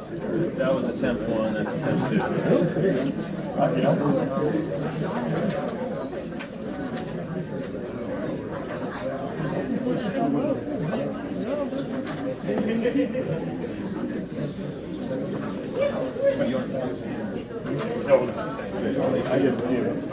That was attempt one, that's attempt two. I get to see it.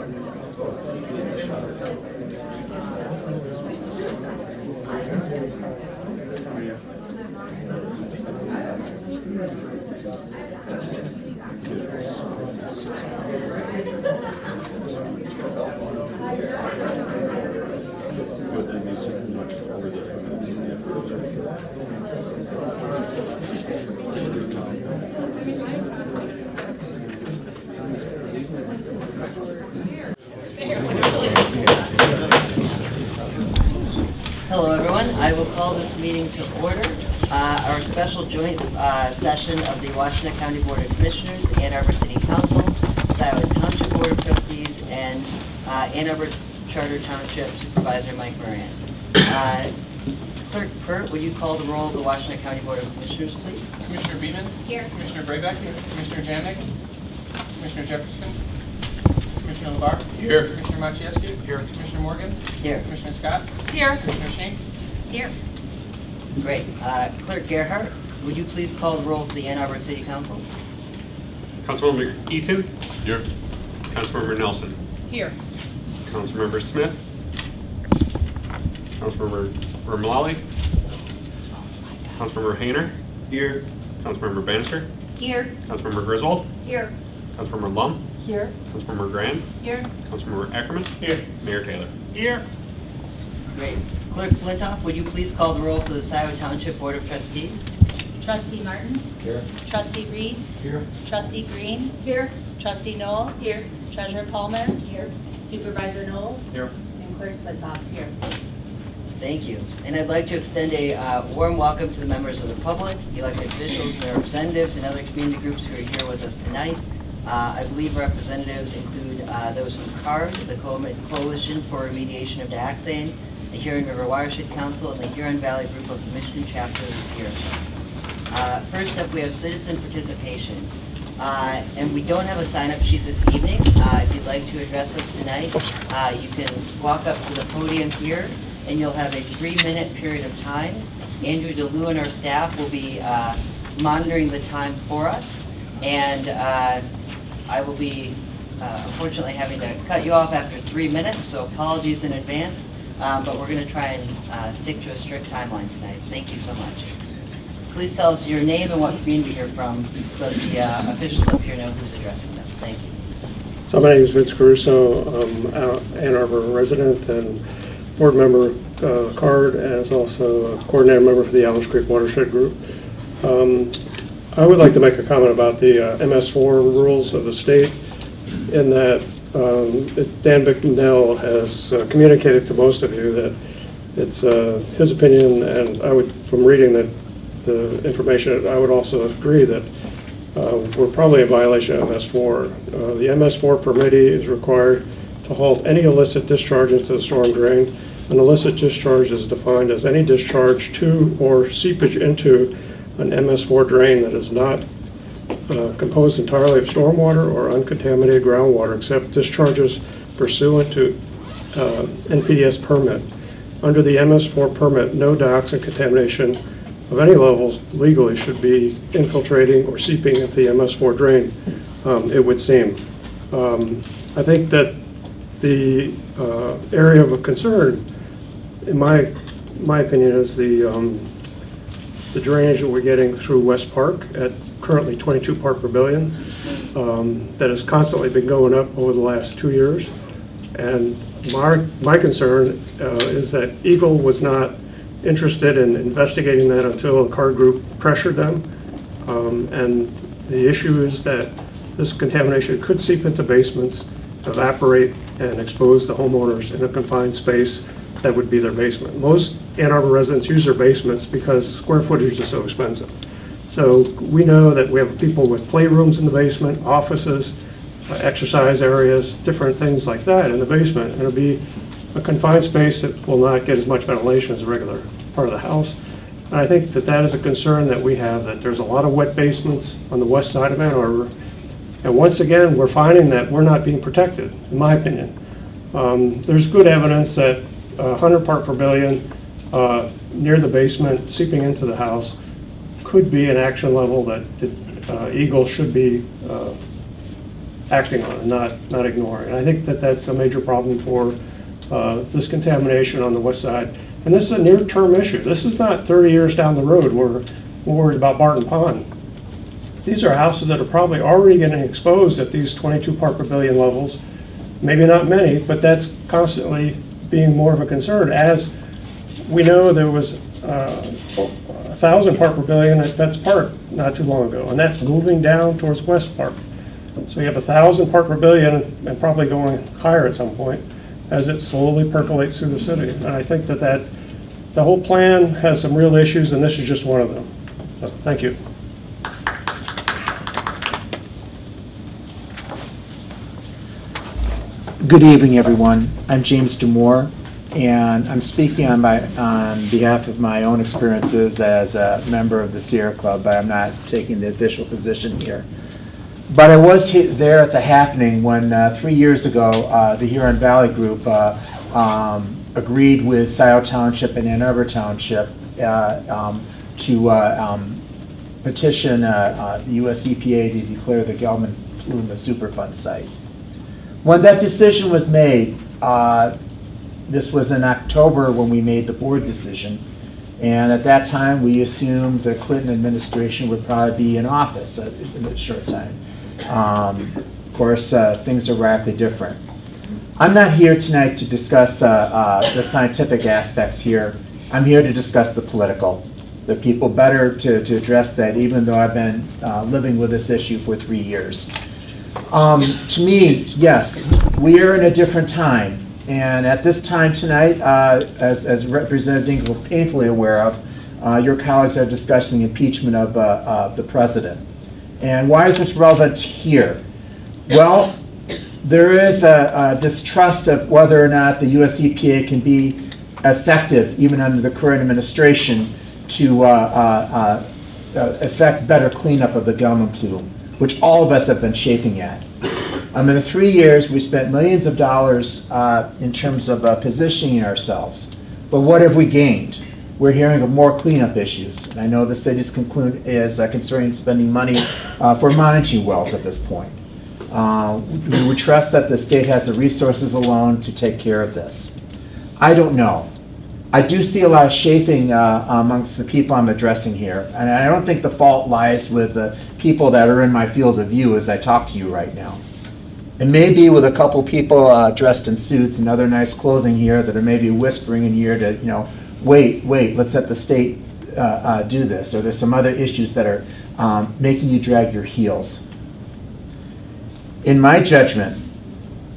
Hello, everyone. I will call this meeting to order. Our special joint session of the Washtenaw County Board of Commissioners, Ann Arbor City Council, Scio Township Board of Trustees, and Ann Arbor Charter Township Supervisor Mike Moran. Clerk Pert, would you call the roll of the Washtenaw County Board of Commissioners, please? Commissioner Beeman? Here. Commissioner Brayback? Here. Commissioner Jamnick? Commissioner Jefferson? Commissioner LeVar? Here. Commissioner Maciejewski? Here. Commissioner Morgan? Here. Commissioner Scott? Here. Commissioner Schnee? Here. Great. Clerk Gerhart, would you please call the roll for the Ann Arbor City Council? Councilmember Eaton? Here. Councilmember Nelson? Here. Councilmember Smith? Councilmember Vermilali? Councilmember Hayner? Here. Councilmember Bannister? Here. Councilmember Griswold? Here. Councilmember Lum? Here. Councilmember Grand? Here. Councilmember Ackerman? Here. Mayor Taylor? Here. Great. Clerk Flintoff, would you please call the roll for the Scio Township Board of Trustees? Trustee Martin? Here. Trustee Reed? Here. Trustee Green? Here. Trustee Knoll? Here. Treasurer Palmer? Here. Supervisor Knowles? Here. And Clerk Flintoff? Here. Thank you. And I'd like to extend a warm welcome to the members of the public, elected officials, and their representatives, and other community groups who are here with us tonight. I believe representatives include those from CARD, the Coalition for Remediation of Dioxane, the Huron River Watershed Council, and the Huron Valley Group of Commission chapter this year. First up, we have citizen participation. And we don't have a sign-up sheet this evening. If you'd like to address us tonight, you can walk up to the podium here, and you'll have a 3-minute period of time. Andrew DeLu and our staff will be monitoring the time for us, and I will be unfortunately having to cut you off after 3 minutes, so apologies in advance, but we're going to try and stick to a strict timeline tonight. Thank you so much. Please tell us your name and what community you're from so that the officials up here know who's addressing them. Thank you. So my name is Vince Caruso. I'm an Ann Arbor resident and board member CARD, as also a coordinator member for the Allen's Creek Watershed Group. I would like to make a comment about the MS4 rules of the state, in that Dan Bicknell has communicated to most of you that it's his opinion, and I would, from reading the information, I would also agree that we're probably in violation of MS4. The MS4 permittee is required to halt any illicit discharge into the storm drain. An illicit discharge is defined as any discharge to or seepage into an MS4 drain that is not composed entirely of stormwater or uncontaminated groundwater, except discharges pursuant to NPDES permit. Under the MS4 permit, no dioxin contamination of any levels legally should be infiltrating or seeping into the MS4 drain, it would seem. I think that the area of concern, in my opinion, is the drainage that we're getting through West Park at currently 22 part per billion, that has constantly been going up over the last 2 years. And my concern is that Eagle was not interested in investigating that until the CARD group pressured them. And the issue is that this contamination could seep into basements, evaporate, and expose the homeowners in a confined space that would be their basement. Most Ann Arbor residents use their basements because square footage is so expensive. So we know that we have people with playrooms in the basement, offices, exercise areas, different things like that in the basement, and it'll be a confined space that will not get as much ventilation as a regular part of the house. And I think that that is a concern that we have, that there's a lot of wet basements on the west side of Ann Arbor. And once again, we're finding that we're not being protected, in my opinion. There's good evidence that 100 part per billion near the basement, seeping into the house, could be an action level that Eagle should be acting on and not ignoring. And I think that that's a major problem for this contamination on the west side. And this is a near-term issue. This is not 30 years down the road where we're worried about Barton Pond. These are houses that are probably already getting exposed at these 22 part per billion levels. Maybe not many, but that's constantly being more of a concern. As we know, there was 1,000 part per billion at Betts Park not too long ago, and that's moving down towards West Park. So you have 1,000 part per billion and probably going higher at some point as it slowly percolates through the city. And I think that the whole plan has some real issues, and this is just one of them. So, thank you. Good evening, everyone. I'm James Demore, and I'm speaking on behalf of my own experiences as a member of the Sierra Club, but I'm not taking the official position here. But I was there at the happening when 3 years ago, the Huron Valley Group agreed with Scio Township and Ann Arbor Township to petition the US EPA to declare the Gelman Plume a Superfund site. When that decision was made, this was in October when we made the board decision, and at that time we assumed the Clinton administration would probably be in office in a short time. Of course, things are radically different. I'm not here tonight to discuss the scientific aspects here. I'm here to discuss the political. There are people better to address that, even though I've been living with this issue for 3 years. To me, yes, we are in a different time. And at this time tonight, as Representative Dingell was painfully aware of, your colleagues are discussing the impeachment of the president. And why is this relevant here? Well, there is a distrust of whether or not the US EPA can be effective, even under the current administration, to effect better cleanup of the Gelman plume, which all of us have been chafing at. In the 3 years, we spent millions of dollars in terms of positioning ourselves. But what have we gained? We're hearing of more cleanup issues. And I know the city is considering spending money for monitoring wells at this point. We would trust that the state has the resources alone to take care of this. I don't know. I do see a lot of chafing amongst the people I'm addressing here. And I don't think the fault lies with the people that are in my field of view as I talk to you right now. It may be with a couple people dressed in suits and other nice clothing here that are maybe whispering in your ear to, wait, let's let the state do this. Or there's some other issues that are making you drag your heels. In my judgment,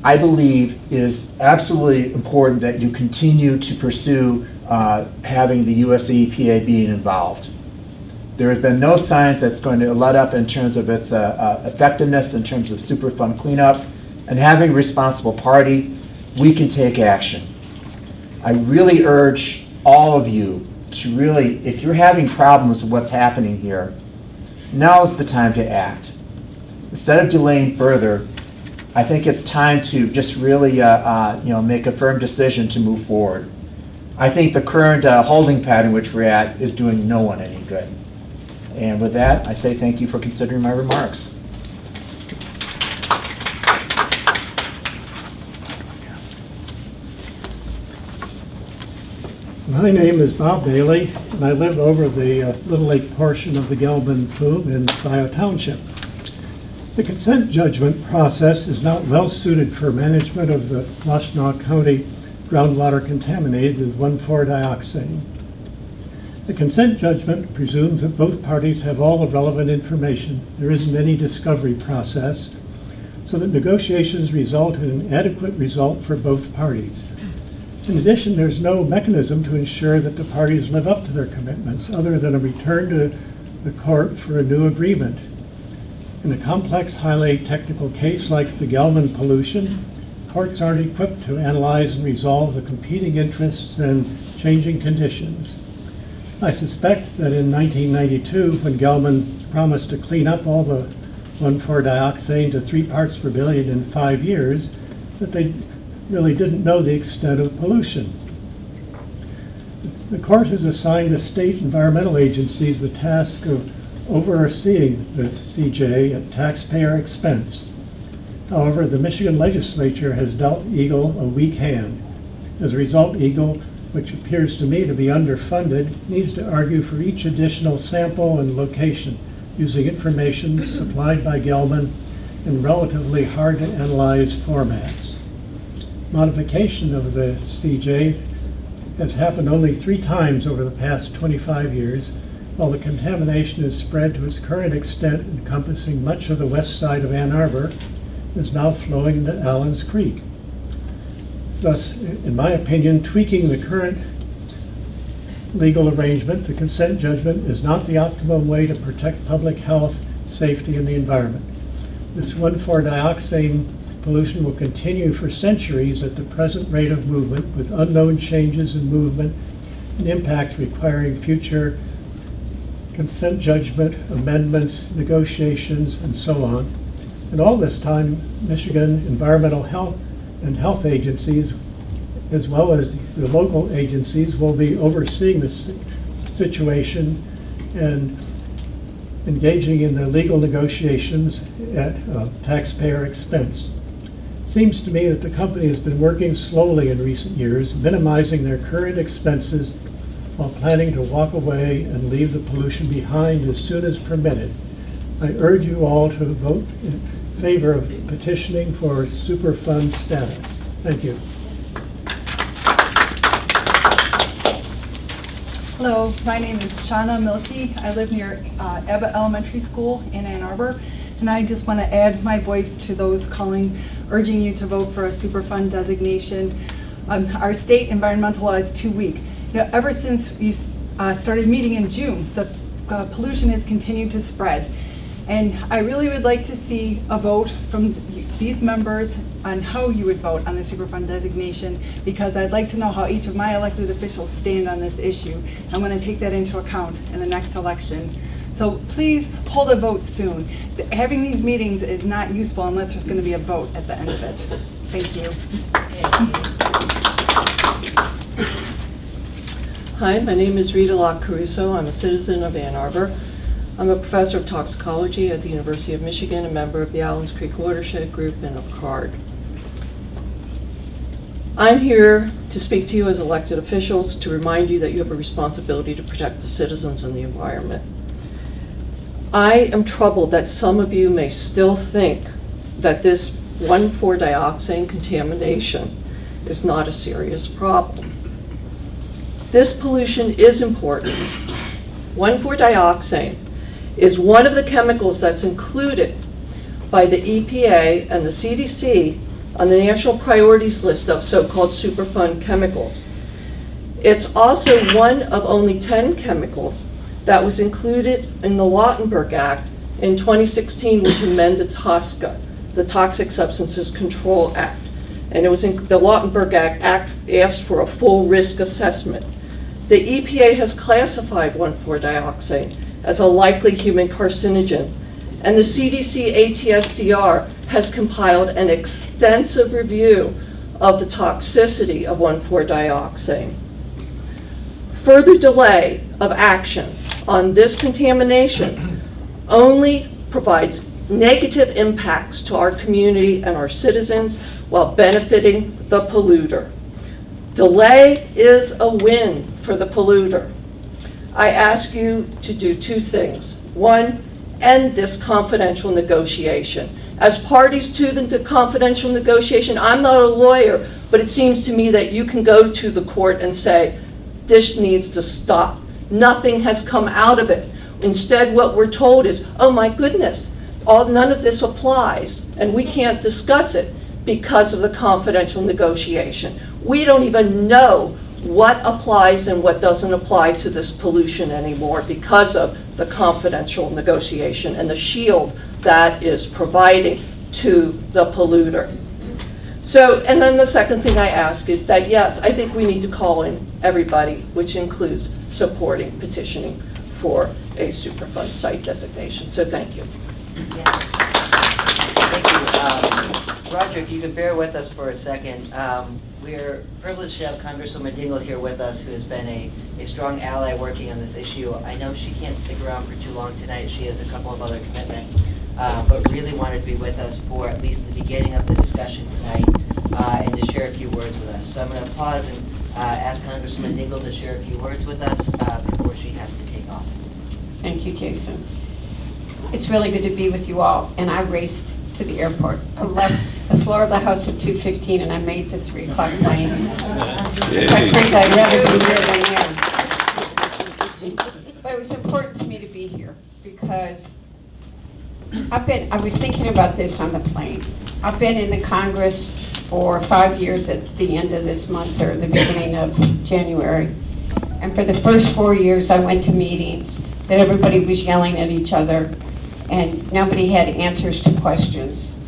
I believe it is absolutely important that you continue to pursue having the US EPA being involved. There has been no science that's going to let up in terms of its effectiveness, in terms of Superfund cleanup, and having a responsible party, we can take action. I really urge all of you to really, if you're having problems with what's happening here, now is the time to act. Instead of delaying further, I think it's time to just really make a firm decision to move forward. I think the current holding pattern which we're at is doing no one any good. And with that, I say thank you for considering my remarks. My name is Bob Bailey, and I live over the Little Lake portion of the Gelman Plume in Scio Township. The consent judgment process is not well suited for management of the Washtenaw County groundwater contaminated with 1,4-dioxane. The consent judgment presumes that both parties have all the relevant information. There isn't any discovery process, so that negotiations result in an adequate result for both parties. In addition, there's no mechanism to ensure that the parties live up to their commitments other than a return to the court for a new agreement. In a complex, highly technical case like the Gelman pollution, courts aren't equipped to analyze and resolve the competing interests and changing conditions. I suspect that in 1992, when Gelman promised to clean up all the 1,4-dioxane to 3 parts per billion in 5 years, that they really didn't know the extent of pollution. The court has assigned the state environmental agencies the task of overseeing the CJ at taxpayer expense. However, the Michigan legislature has dealt Eagle a weak hand. As a result, Eagle, which appears to me to be underfunded, needs to argue for each additional sample and location using information supplied by Gelman in relatively hard-to-analyze formats. Modification of the CJ has happened only 3 times over the past 25 years, while the contamination is spread to its current extent, encompassing much of the west side of Ann Arbor, is now flowing into Allen's Creek. Thus, in my opinion, tweaking the current legal arrangement, the consent judgment, is not the optimum way to protect public health, safety, and the environment. This 1,4-dioxane pollution will continue for centuries at the present rate of movement, with unknown changes in movement and impacts requiring future consent judgment, amendments, negotiations, and so on. And all this time, Michigan environmental health and health agencies, as well as the local agencies, will be overseeing this situation and engaging in the legal negotiations at taxpayer expense. Seems to me that the company has been working slowly in recent years, minimizing their current expenses while planning to walk away and leave the pollution behind as soon as permitted. I urge you all to vote in favor of petitioning for Superfund status. Thank you. Hello, my name is Shauna Milkey. I live near Abbott Elementary School in Ann Arbor, and I just want to add my voice to those calling, urging you to vote for a Superfund designation. Our state environmental law is too weak. Ever since you started meeting in June, the pollution has continued to spread. And I really would like to see a vote from these members on how you would vote on the Superfund designation, because I'd like to know how each of my elected officials stand on this issue. I'm going to take that into account in the next election. So please hold a vote soon. Having these meetings is not useful unless there's going to be a vote at the end of it. Thank you. Hi, my name is Rita Locke Caruso. I'm a citizen of Ann Arbor. I'm a professor of toxicology at the University of Michigan, a member of the Allens Creek Watershed Group, and of CARD. I'm here to speak to you as elected officials to remind you that you have a responsibility to protect the citizens and the environment. I am troubled that some of you may still think that this 1,4-dioxane contamination is not a serious problem. This pollution is important. 1,4-dioxane is one of the chemicals that's included by the EPA and the CDC on the national priorities list of so-called Superfund chemicals. It's also one of only 10 chemicals that was included in the Lautenberg Act in 2016, which amended TSCA, the Toxic Substances Control Act. And it was in the Lautenberg Act asked for a full risk assessment. The EPA has classified 1,4-dioxane as a likely human carcinogen, and the CDC ATSDR has compiled an extensive review of the toxicity of 1,4-dioxane. Further delay of action on this contamination only provides negative impacts to our community and our citizens while benefiting the polluter. Delay is a win for the polluter. I ask you to do 2 things. 1, end this confidential negotiation. As parties to the confidential negotiation, I'm not a lawyer, but it seems to me that you can go to the court and say, this needs to stop. Nothing has come out of it. Instead, what we're told is, oh my goodness, none of this applies, and we can't discuss it because of the confidential negotiation. We don't even know what applies and what doesn't apply to this pollution anymore because of the confidential negotiation and the shield that is providing to the polluter. So, and then the second thing I ask is that, yes, I think we need to call in everybody, which includes supporting, petitioning for a Superfund site designation. So thank you. Yes. Thank you. Roger, if you could bear with us for a second. We're privileged to have Congresswoman Dingell here with us, who has been a strong ally working on this issue. I know she can't stick around for too long tonight. She has a couple of other commitments, but really wanted to be with us for at least the beginning of the discussion tonight and to share a few words with us. So I'm going to pause and ask Congresswoman Dingell to share a few words with us before she has to take off. Thank you, Jason. It's really good to be with you all, and I raced to the airport. I left the floor of the house at 2:15, and I made the 3 o'clock plane. Quite frankly, I'd rather be here than here. But it was important to me to be here because I was thinking about this on the plane. I've been in the Congress for 5 years at the end of this month or the beginning of January. And for the first 4 years, I went to meetings that everybody was yelling at each other and nobody had answers to questions.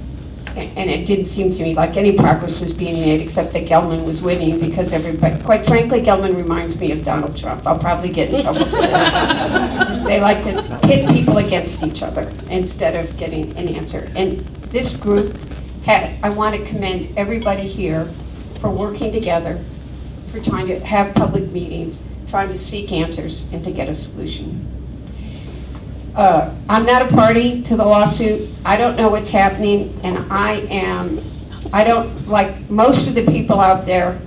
And it didn't seem to me like any progress was being made except that Gelman was winning because everybody, quite frankly, Gelman reminds me of Donald Trump. I'll probably get in trouble for this. They like to pit people against each other instead of getting an answer. And this group I want to commend everybody here for working together, for trying to have public meetings, trying to seek answers and to get a solution. I'm not a party to the lawsuit. I don't know what's happening, and I don't, like most of the people out there,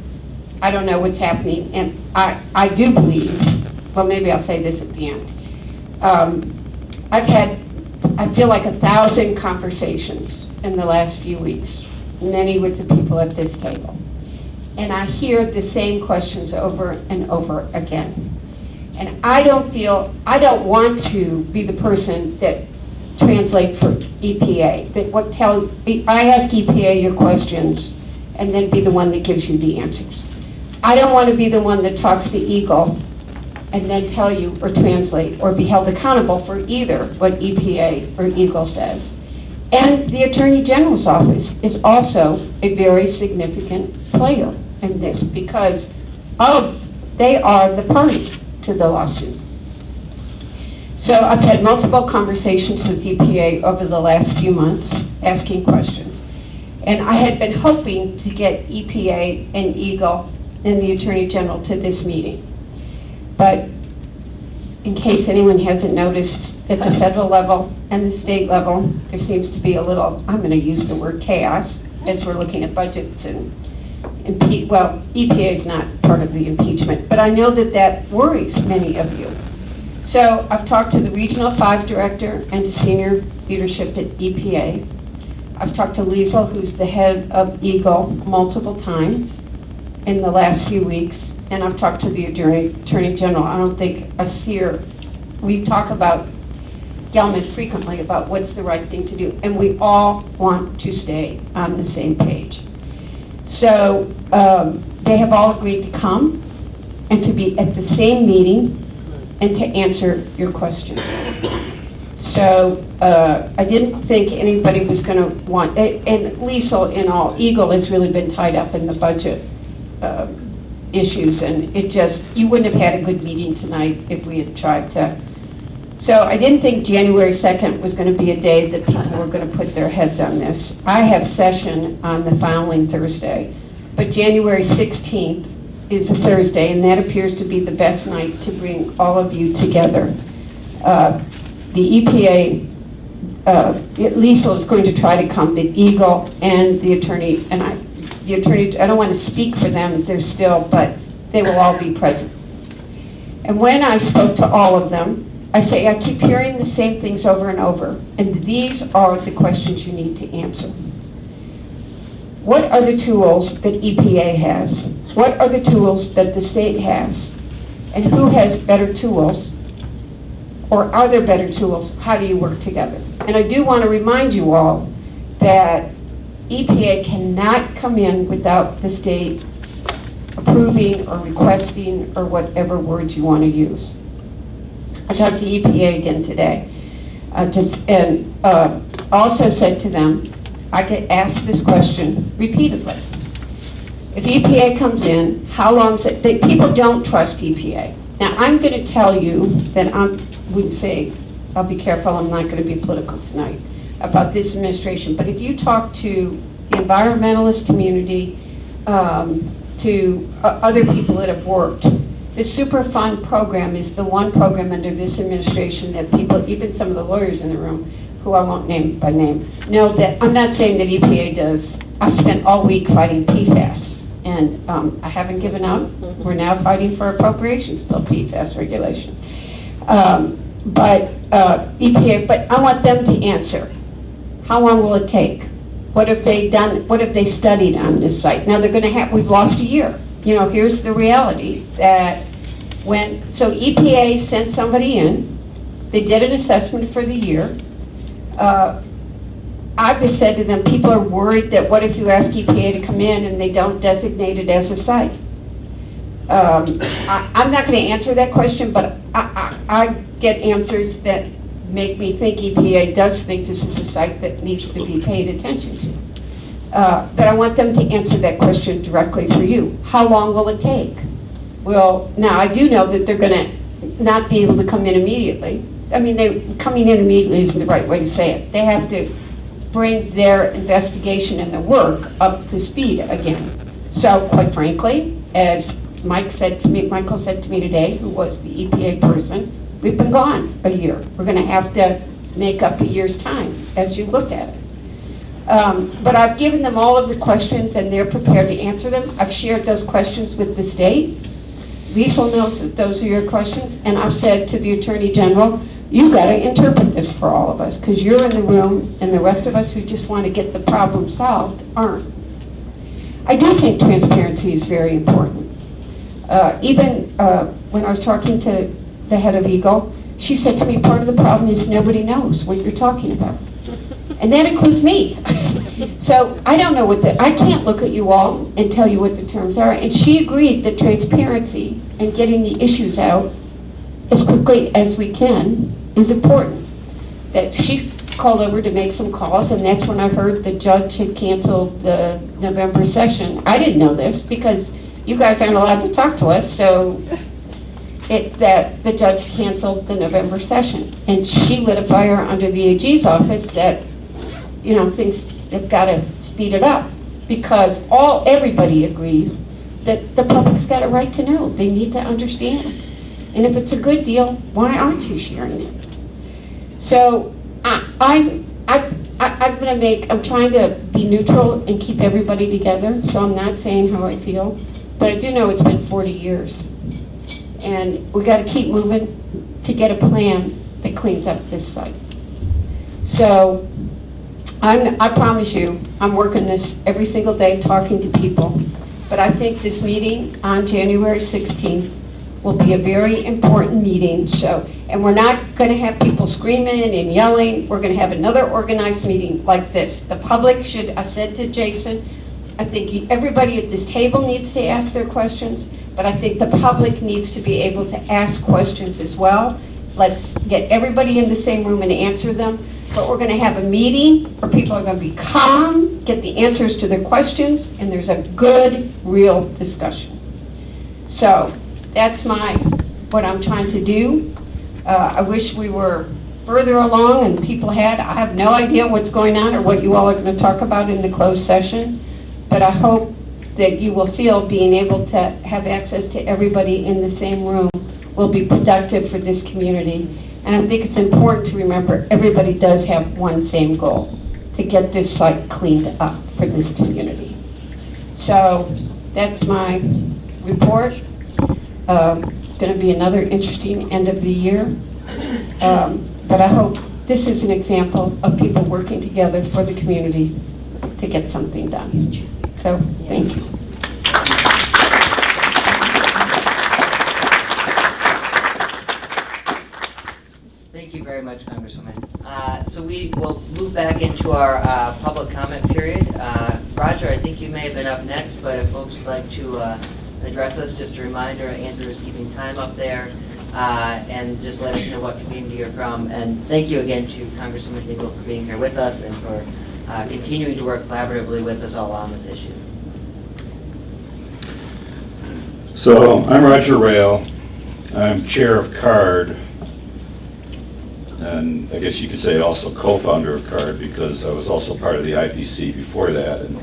I don't know what's happening, and I do believe, well, maybe I'll say this at the end. I feel like 1,000 conversations in the last few weeks, many with the people at this table. And I hear the same questions over and over again. And I don't want to be the person that translate for EPA, I ask EPA your questions and then be the one that gives you the answers. I don't want to be the one that talks to Eagle and then tell you or translate or be held accountable for either what EPA or Eagle says. And the Attorney General's office is also a very significant player in this because they are the party to the lawsuit. So I've had multiple conversations with EPA over the last few months asking questions. And I had been hoping to get EPA and Eagle and the Attorney General to this meeting. But in case anyone hasn't noticed, at the federal level and the state level, there seems to be a little, I'm going to use the word chaos, as we're looking at budgets and well, EPA is not part of the impeachment, but I know that worries many of you. So I've talked to the Regional 5 Director and to senior leadership at EPA. I've talked to Liesl, who's the head of Eagle, multiple times in the last few weeks, and I've talked to the Attorney General. I don't think us here, we talk about Gelman frequently about what's the right thing to do, and we all want to stay on the same page. So they have all agreed to come and to be at the same meeting and to answer your questions. So I didn't think anybody was going to want, and Liesl in all, Eagle has really been tied up in the budget issues, and it just, you wouldn't have had a good meeting tonight if we had tried to. So I didn't think January 2nd was going to be a day that people were going to put their heads on this. I have session on the following Thursday, but January 16th is a Thursday, and that appears to be the best night to bring all of you together. The EPA, Liesl is going to try to come, but Eagle and the attorney, I don't want to speak for them, they're still, but they will all be present. And when I spoke to all of them, I say, I keep hearing the same things over and over, and these are the questions you need to answer. What are the tools that EPA has? What are the tools that the state has? And who has better tools? Or are there better tools? How do you work together? And I do want to remind you all that EPA cannot come in without the state approving or requesting or whatever words you want to use. I talked to EPA again today, and also said to them, I get asked this question repeatedly. If EPA comes in, how long is it? People don't trust EPA. Now, I'm going to tell you that I'll be careful, I'm not going to be political tonight about this administration, but if you talk to the environmentalist community, to other people that have worked, the Superfund program is the one program under this administration that people, even some of the lawyers in the room, who I won't name by name, know that I'm not saying that EPA does. I've spent all week fighting PFAS, and I haven't given up. We're now fighting for appropriations bill PFAS regulation. But EPA, but I want them to answer. How long will it take? What have they done? What have they studied on this site? Now they're going to have, we've lost a year. You know, here's the reality that so EPA sent somebody in, they did an assessment for the year. I've just said to them, people are worried that what if you ask EPA to come in and they don't designate it as a site? I'm not going to answer that question, but I get answers that make me think EPA does think this is a site that needs to be paid attention to. But I want them to answer that question directly for you. How long will it take? Well, now I do know that they're going to not be able to come in immediately. I mean, coming in immediately isn't the right way to say it. They have to bring their investigation and their work up to speed again. So, quite frankly, as Michael said to me today, who was the EPA person, we've been gone a year. We're going to have to make up a year's time as you look at it. But I've given them all of the questions and they're prepared to answer them. I've shared those questions with the state. Liesl knows that those are your questions, and I've said to the Attorney General, you've got to interpret this for all of us, because you're in the room and the rest of us who just want to get the problem solved aren't. I do think transparency is very important. Even when I was talking to the head of Eagle, she said to me, part of the problem is nobody knows what you're talking about. And that includes me. So I don't know I can't look at you all and tell you what the terms are. And she agreed that transparency and getting the issues out as quickly as we can is important. That she called over to make some calls, and that's when I heard the judge had canceled the November session. I didn't know this because you guys aren't allowed to talk to us, so that the judge canceled the November session. And she lit a fire under the AG's office that, you know, things have got to speed it up, because everybody agrees that the public's got a right to know. They need to understand. And if it's a good deal, why aren't you sharing it? So I'm trying to be neutral and keep everybody together, so I'm not saying how I feel, but I do know it's been 40 years. And we got to keep moving to get a plan that cleans up this site. So I promise you, I'm working this every single day, talking to people. But I think this meeting on January 16th will be a very important meeting. And we're not going to have people screaming and yelling. We're going to have another organized meeting like this. The public should, I've said to Jason, I think everybody at this table needs to ask their questions, but I think the public needs to be able to ask questions as well. Let's get everybody in the same room and answer them. But we're going to have a meeting where people are going to be calm, get the answers to their questions, and there's a good, real discussion. So that's what I'm trying to do. I wish we were further along and people I have no idea what's going on or what you all are going to talk about in the closed session. But I hope that you will feel being able to have access to everybody in the same room will be productive for this community. And I think it's important to remember everybody does have one same goal, to get this site cleaned up for this community. So that's my report. It's going to be another interesting end of the year. But I hope this is an example of people working together for the community to get something done. So thank you. Thank you very much, Congresswoman. So we will move back into our public comment period. Roger, I think you may have been up next, but if folks would like to address us, just a reminder, Andrew is keeping time up there, and just let us know what community you're from. And thank you again to Congresswoman Dingell for being here with us and for continuing to work collaboratively with us all on this issue. So I'm Roger Rail. I'm chair of CARD, and I guess you could say also co-founder of CARD because I was also part of the IPC before that, and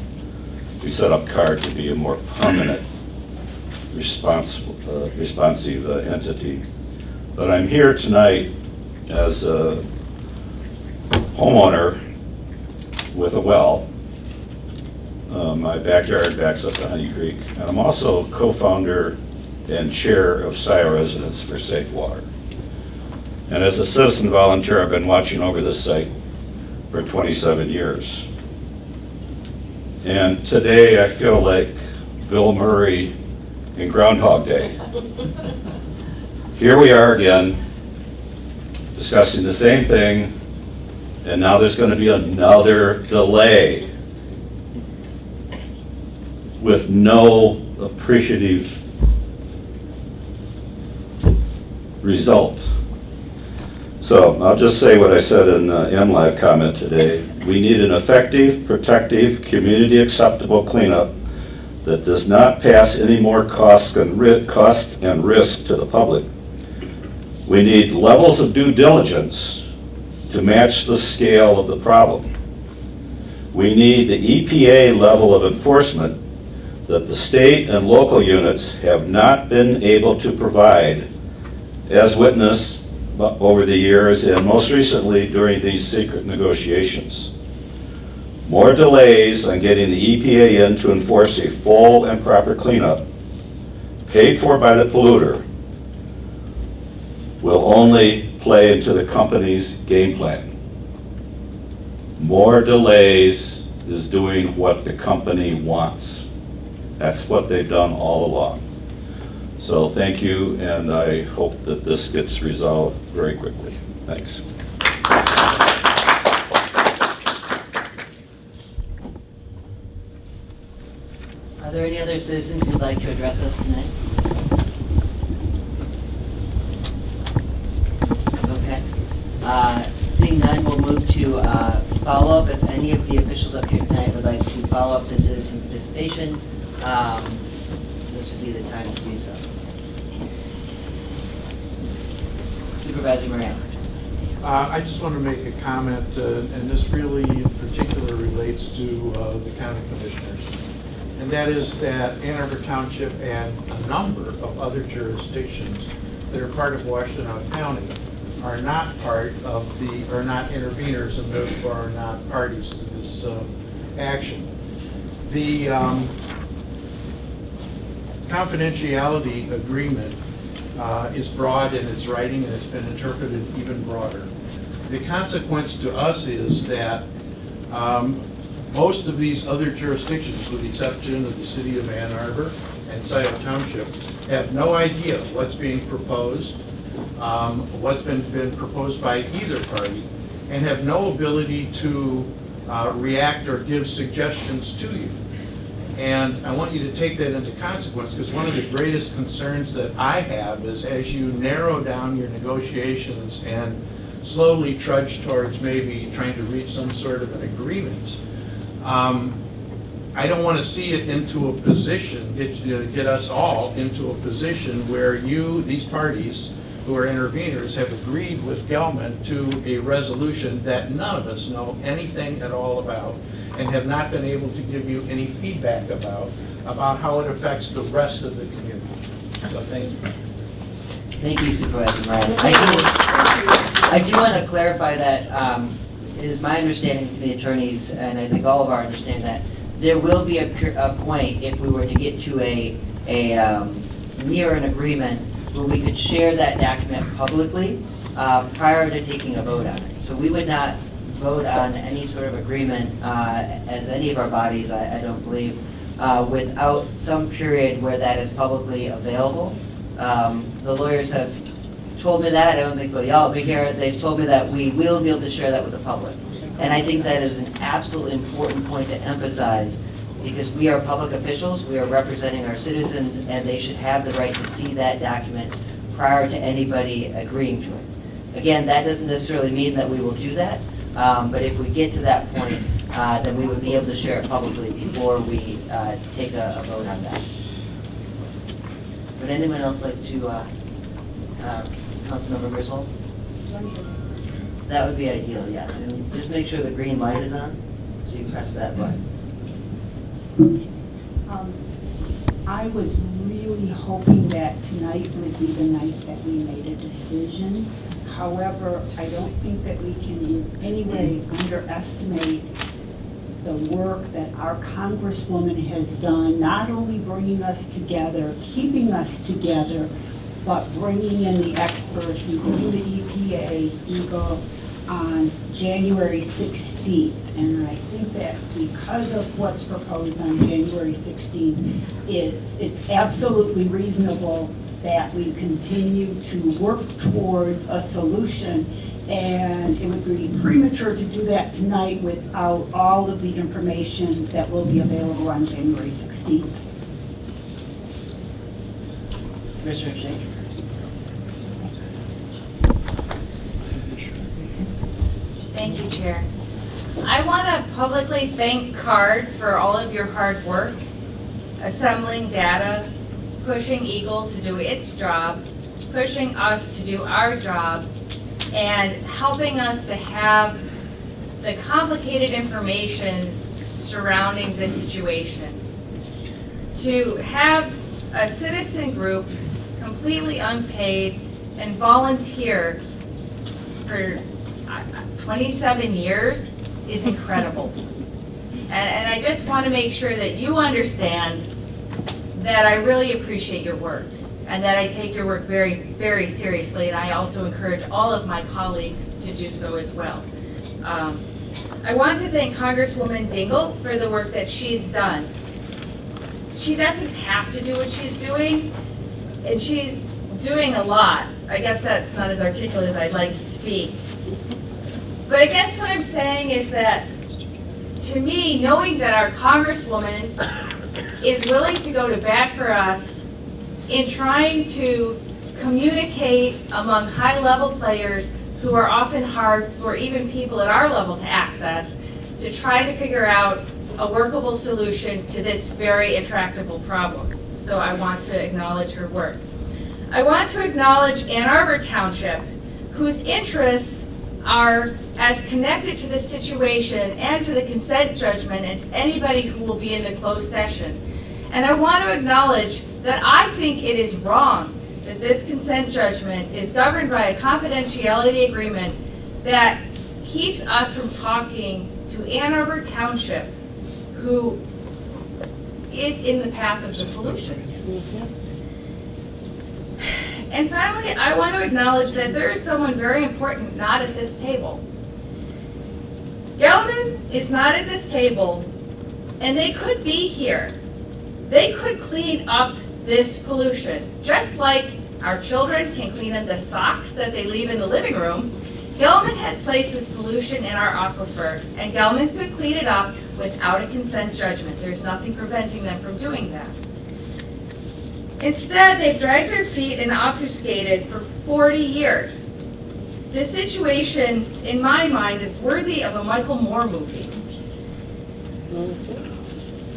we set up CARD to be a more permanent, responsive entity. But I'm here tonight as a homeowner with a well. My backyard backs up to Honey Creek, and I'm also co-founder and chair of Scio Residents for Safe Water. And as a citizen volunteer, I've been watching over this site for 27 years. And today I feel like Bill Murray in Groundhog Day. Here we are again, discussing the same thing, and now there's going to be another delay with no appreciative result. So I'll just say what I said in the MLive comment today. We need an effective, protective, community acceptable cleanup that does not pass any more cost and risk to the public. We need levels of due diligence to match the scale of the problem. We need the EPA level of enforcement that the state and local units have not been able to provide, as witnessed over the years and most recently during these secret negotiations. More delays on getting the EPA in to enforce a full and proper cleanup, paid for by the polluter, will only play into the company's game plan. More delays is doing what the company wants. That's what they've done all along. So thank you, and I hope that this gets resolved very quickly. Thanks. Are there any other citizens who'd like to address us tonight? Okay. Seeing none, we'll move to follow-up. If any of the officials up here tonight would like to follow up to citizen participation, this would be the time to do so. Supervisor Moran. I just want to make a comment, and this really in particular relates to the county commissioners. And that is that Ann Arbor Township and a number of other jurisdictions that are part of Washtenaw County are not part of the, are not interveners and therefore are not parties to this action. The confidentiality agreement is broad in its writing and it's been interpreted even broader. The consequence to us is that most of these other jurisdictions, with the exception of the city of Ann Arbor and Scio Township, have no idea what's being proposed, what's been proposed by either party, and have no ability to react or give suggestions to you. And I want you to take that into consequence, because one of the greatest concerns that I have is as you narrow down your negotiations and slowly trudge towards maybe trying to reach some sort of an agreement, I don't want to see it into a position, get us all into a position where you, these parties who are interveners, have agreed with Gelman to a resolution that none of us know anything at all about and have not been able to give you any feedback about how it affects the rest of the community. So thank you. Thank you, Supervisor Moran. I do want to clarify that it is my understanding from the attorneys, and I think all of our understanding, that there will be a point if we were to get to a near an agreement where we could share that document publicly prior to taking a vote on it. So we would not vote on any sort of agreement as any of our bodies, I don't believe, without some period where that is publicly available. The lawyers have told me that. I don't think they'll yell at me here. They've told me that we will be able to share that with the public. And I think that is an absolutely important point to emphasize, because we are public officials, we are representing our citizens, and they should have the right to see that document prior to anybody agreeing to it. Again, that doesn't necessarily mean that we will do that, But if we get to that point, then we would be able to share it publicly before we take a vote on that. Would anyone else like to, Councilmember Griswold? That would be ideal, yes. And just make sure the green light is on, so you press that button. I was really hoping that tonight would be the night that we made a decision. However, I don't think that we can in any way underestimate the work that our Congresswoman has done, not only bringing us together, keeping us together, but bringing in the experts, including the EPA, EGLE, on January 16th. And I think that because of what's proposed on January 16th, it's absolutely reasonable that we continue to work towards a solution. And it would be premature to do that tonight without all of the information that will be available on January 16th. Commissioner Shea? Thank you, Chair. I want to publicly thank CARD for all of your hard work, assembling data, pushing EGLE to do its job, pushing us to do our job, and helping us to have the complicated information surrounding this situation. To have a citizen group completely unpaid and volunteer for 27 years is incredible. And I just want to make sure that you understand that I really appreciate your work and that I take your work very, very seriously, and I also encourage all of my colleagues to do so as well. I want to thank Congresswoman Dingell for the work that she's done. She doesn't have to do what she's doing, and she's doing a lot. I guess that's not as articulate as I'd like it to be. But I guess what I'm saying is that, to me, knowing that our Congresswoman is willing to go to bat for us in trying to communicate among high-level players who are often hard for even people at our level to access, to try to figure out a workable solution to this very intractable problem. So I want to acknowledge her work. I want to acknowledge Ann Arbor Township, whose interests are as connected to this situation and to the consent judgment as anybody who will be in the closed session. And I want to acknowledge that I think it is wrong that this consent judgment is governed by a confidentiality agreement that keeps us from talking to Ann Arbor Township, who is in the path of the pollution. And finally, I want to acknowledge that there is someone very important not at this table. Gelman is not at this table, and they could be here. They could clean up this pollution, just like our children can clean up the socks that they leave in the living room. Gelman has placed this pollution in our aquifer, and Gelman could clean it up without a consent judgment. There's nothing preventing them from doing that. Instead, they've dragged their feet and obfuscated for 40 years. This situation, in my mind, is worthy of a Michael Moore movie.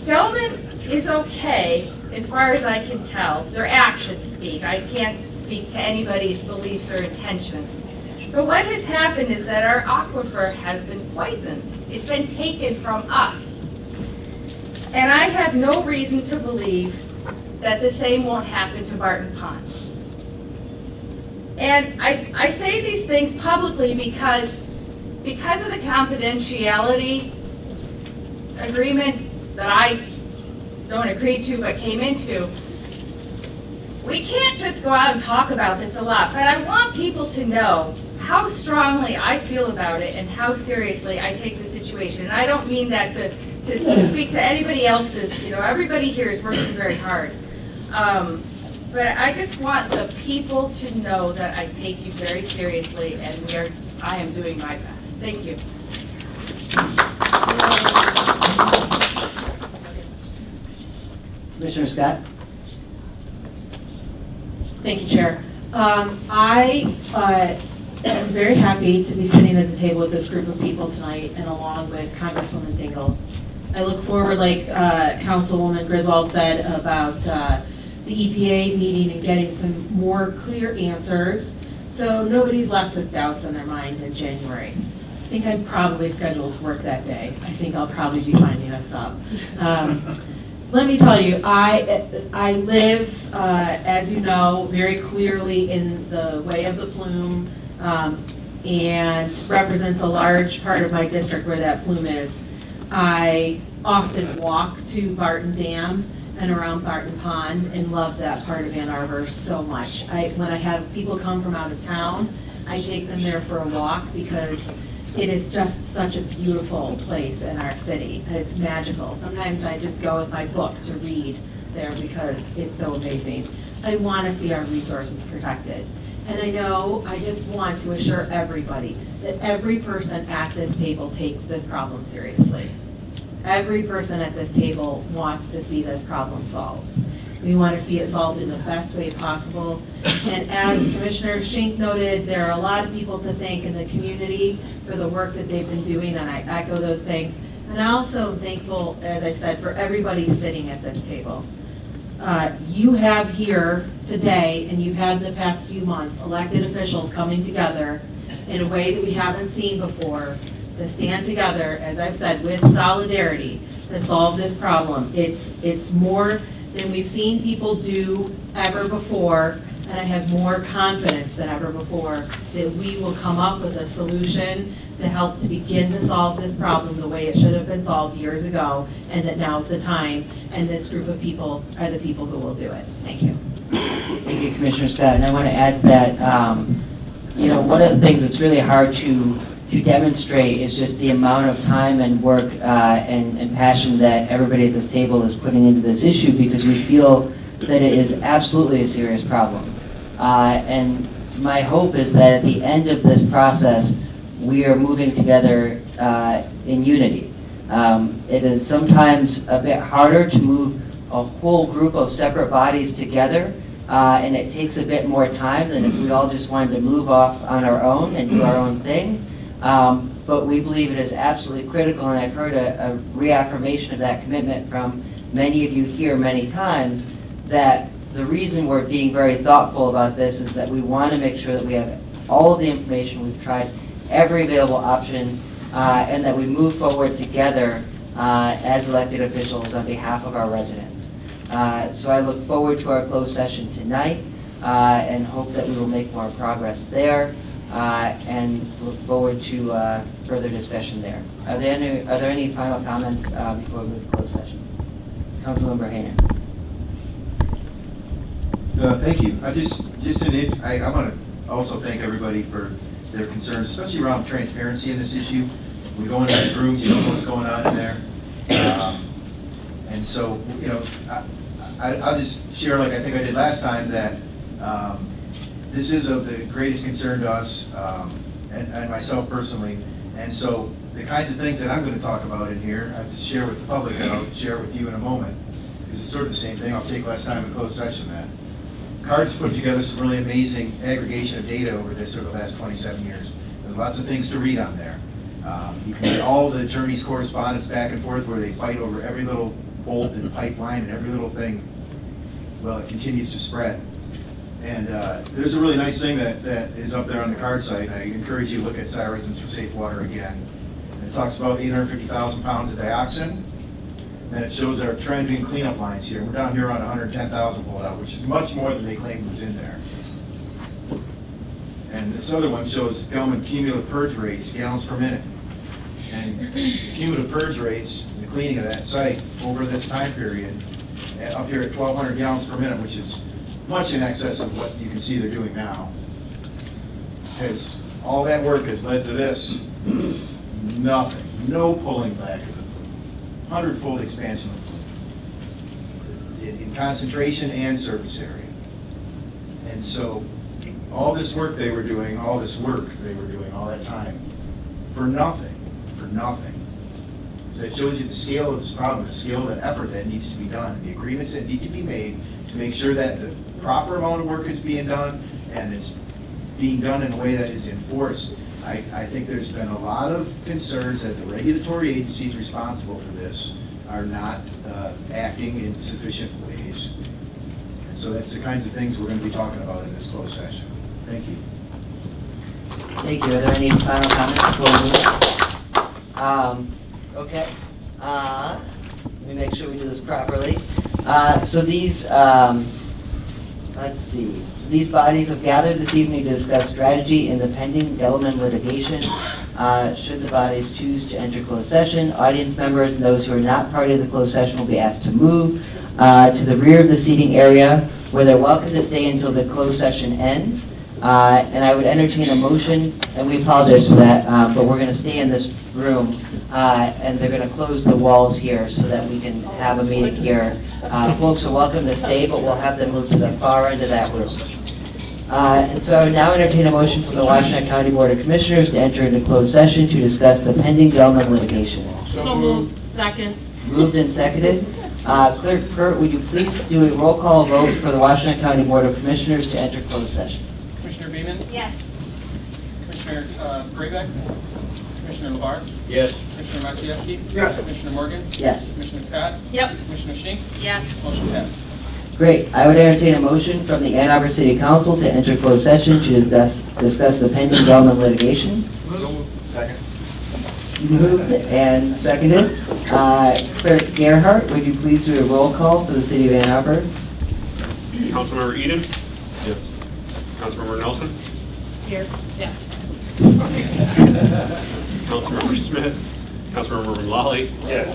Gelman is okay, as far as I can tell. Their actions speak. I can't speak to anybody's beliefs or intentions. But what has happened is that our aquifer has been poisoned. It's been taken from us. And I have no reason to believe that the same won't happen to Barton Pond. And I say these things publicly because of the confidentiality agreement that I don't agree to but came into, we can't just go out and talk about this a lot, but I want people to know how strongly I feel about it and how seriously I take the situation. And I don't mean that to speak to anybody else's, everybody here is working very hard. But I just want the people to know that I take you very seriously, and I am doing my best. Thank you. Commissioner Scott? Thank you, Chair. I I'm very happy to be sitting at the table with this group of people tonight and along with Congresswoman Dingle. I look forward, like Councilwoman Griswold said, about the EPA meeting and getting some more clear answers so nobody's left with doubts on their mind in January. I think I'm probably scheduled to work that day. I think I'll probably be finding us up. Let me tell you, I live, as you know, very clearly in the way of the plume, and represents a large part of my district where that plume is. I often walk to Barton Dam and around Barton Pond and love that part of Ann Arbor so much. When I have people come from out of town, I take them there for a walk because it is just such a beautiful place in our city. It's magical. Sometimes I just go with my book to read there because it's so amazing. I want to see our resources protected. And I just want to assure everybody that every person at this table takes this problem seriously. Every person at this table wants to see this problem solved. We want to see it solved in the best way possible. And as Commissioner Schenck noted, there are a lot of people to thank in the community for the work that they've been doing, and I echo those things. And I also am thankful, as I said, for everybody sitting at this table. You have here today, and you've had in the past few months, elected officials coming together in a way that we haven't seen before to stand together, as I've said, with solidarity to solve this problem. It's more than we've seen people do ever before, and I have more confidence than ever before that we will come up with a solution to help to begin to solve this problem the way it should have been solved years ago, and that now's the time, and this group of people are the people who will do it. Thank you. Thank you, Commissioner Scott. And I want to add that, one of the things that's really hard to demonstrate is just the amount of time and work and passion that everybody at this table is putting into this issue, because we feel that it is absolutely a serious problem. And my hope is that at the end of this process, we are moving together in unity. It is sometimes a bit harder to move a whole group of separate bodies together, and it takes a bit more time than if we all just wanted to move off on our own and do our own thing. But we believe it is absolutely critical, and I've heard a reaffirmation of that commitment from many of you here many times, that the reason we're being very thoughtful about this is that we want to make sure that we have all of the information. We've tried every available option, and that we move forward together as elected officials on behalf of our residents. So I look forward to our closed session tonight, and hope that we will make more progress there. And look forward to further discussion there. Are there any final comments before we move to closed session? Councilmember Hayner. Thank you. I want to also thank everybody for their concerns, especially around transparency in this issue. We go into these rooms, you don't know what's going on in there. And so, I'll just share, like I think I did last time, that this is of the greatest concern to us, and myself personally. And so the kinds of things that I'm going to talk about in here, I just share with the public, and I'll share with you in a moment, because it's sort of the same thing. I'll take less time in closed session than. CARD's put together some really amazing aggregation of data over this sort of last 27 years. There's lots of things to read on there. You can get all the attorneys' correspondence back and forth where they fight over every little bolt in the pipeline and every little thing. Well, it continues to spread. And there's a really nice thing that is up there on the CARD site. I encourage you to look at Scio Residents for Safe Water again. And it talks about 850,000 pounds of dioxin. And it shows our trend in cleanup lines here. We're down here around 110,000 pulled out, which is much more than they claimed was in there. And this other one shows Gelman cumulative purge rates, gallons per minute. And the cumulative purge rates, the cleaning of that site over this time period, up here at 1,200 gallons per minute, which is much in excess of what you can see they're doing now. Has all that work has led to this, nothing, no pulling back of the plume, 100-fold expansion of the plume in concentration and surface area. And so all this work they were doing, all that time, for nothing. So it shows you the scale of this problem, the scale of the effort that needs to be done, the agreements that need to be made to make sure that the proper amount of work is being done, and it's being done in a way that is enforced. I think there's been a lot of concerns that the regulatory agencies responsible for this are not acting in sufficient ways. And so that's the kinds of things we're going to be talking about in this closed session. Thank you. Thank you. Are there any final comments before we move? Okay. Let me make sure we do this properly. So these, let's see. So these bodies have gathered this evening to discuss strategy in the pending Gelman litigation. Should the bodies choose to enter closed session, audience members and those who are not part of the closed session will be asked to move to the rear of the seating area, where they're welcome to stay until the closed session ends. And I would entertain a motion, and we apologize for that, but we're going to stay in this room, and they're going to close the walls here so that we can have a meeting here. Folks are welcome to stay, but we'll have them move to the far end of that room. And so I would now entertain a motion from the Washtenaw County Board of Commissioners to enter into closed session to discuss the pending Gelman litigation. So moved. Second. Moved and seconded. Clerk Pert, would you please do a roll call vote for the Washtenaw County Board of Commissioners to enter closed session? Commissioner Beeman? Yes. Commissioner Brayback? Commissioner LeVar? Yes. Commissioner Machewski? Yes. Commissioner Morgan? Yes. Commissioner Scott? Yep. Commissioner Schink? Yes. Motion passed. Great. I would entertain a motion from the Ann Arbor City Council to enter closed session to discuss the pending Gelman litigation. So moved. Second. Moved and seconded. Clerk Gerhart, would you please do a roll call for the City of Ann Arbor? Councilmember Eden? Yes. Councilmember Nelson? Here. Yes. Councilmember Smith? Councilmember Lally? Yes.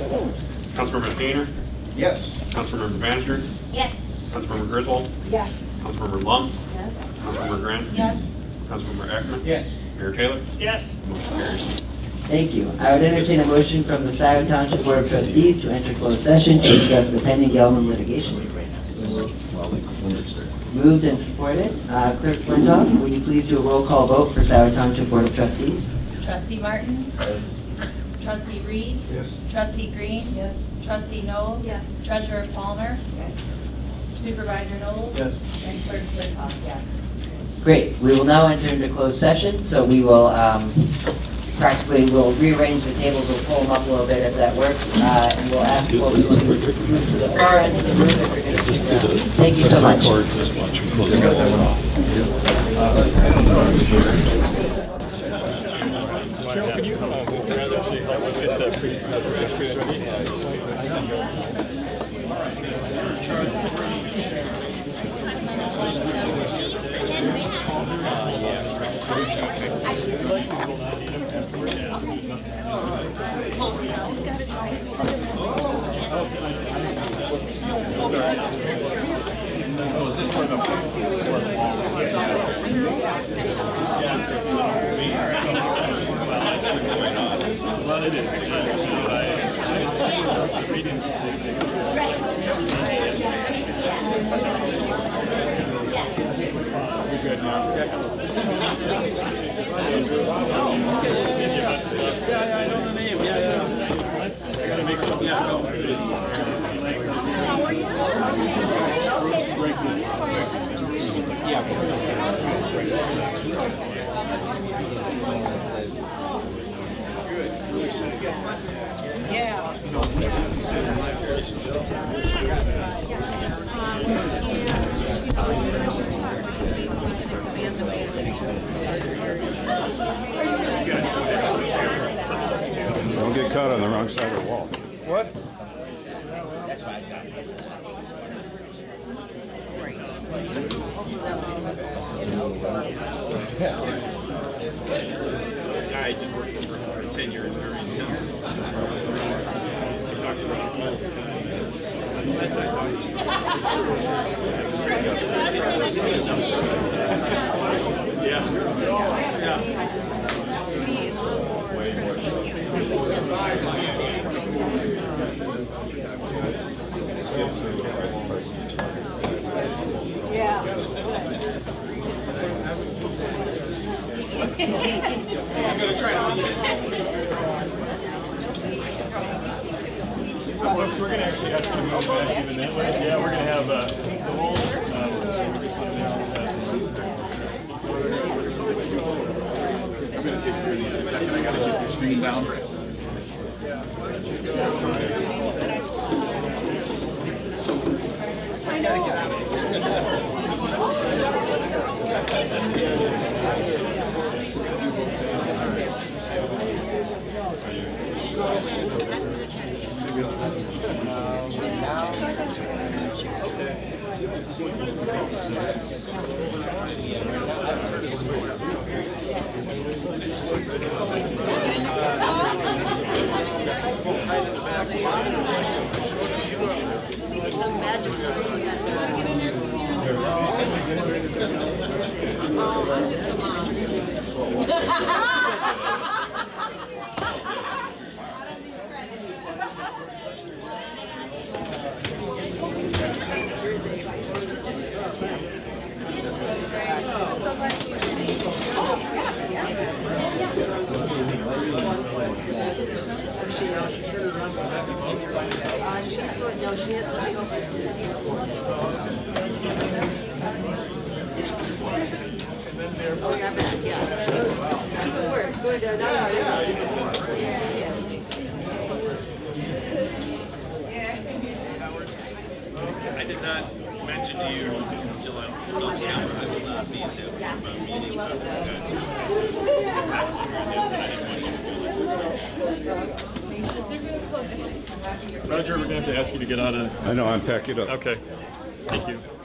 Councilmember Painter? Yes. Councilmember Bannister? Yes. Councilmember Griswold? Yes. Councilmember Lum? Yes. Councilmember Graham? Yes. Councilmember Ackerman? Yes. Mayor Taylor? Yes. Motion carries. Thank you. I would entertain a motion from the Scio Township Board of Trustees to enter closed session to discuss the pending Gelman litigation. Moved and supported. Clerk Flintoff, would you please do a roll call vote for Scio Township Board of Trustees? Trustee Martin? Yes. Trustee Reed? Yes. Trustee Green? Yes. Trustee Noel? Yes. Treasurer Palmer? Yes. Supervisor Noel? Yes. And Clerk Flintoff, yes. Great. We will now enter into closed session, so we will practically we'll rearrange the tables, we'll pull them up a little bit if that works, and we'll ask folks to move to the far end of the room if you're going to sit down. Thank you so much. Cheryl, can you actually help us get the pre-script ready? Well, it is. We're good now. Yeah, I know the name. Yeah. I gotta make sure. Don't get caught on the wrong side of the wall. What? I did work for 10 years, very intense. We talked about last I talked to you. Yeah. Folks, we're going to actually have to move back even that way. Yeah, we're going to have the walls. I'm gonna take care of these in a second. I gotta get the screen down. I gotta get out of I did not mention to you until I was on camera, I will not be at that meeting. Roger, we're going to have to ask you to get out of. I know, I'm packing up. Okay. Thank you.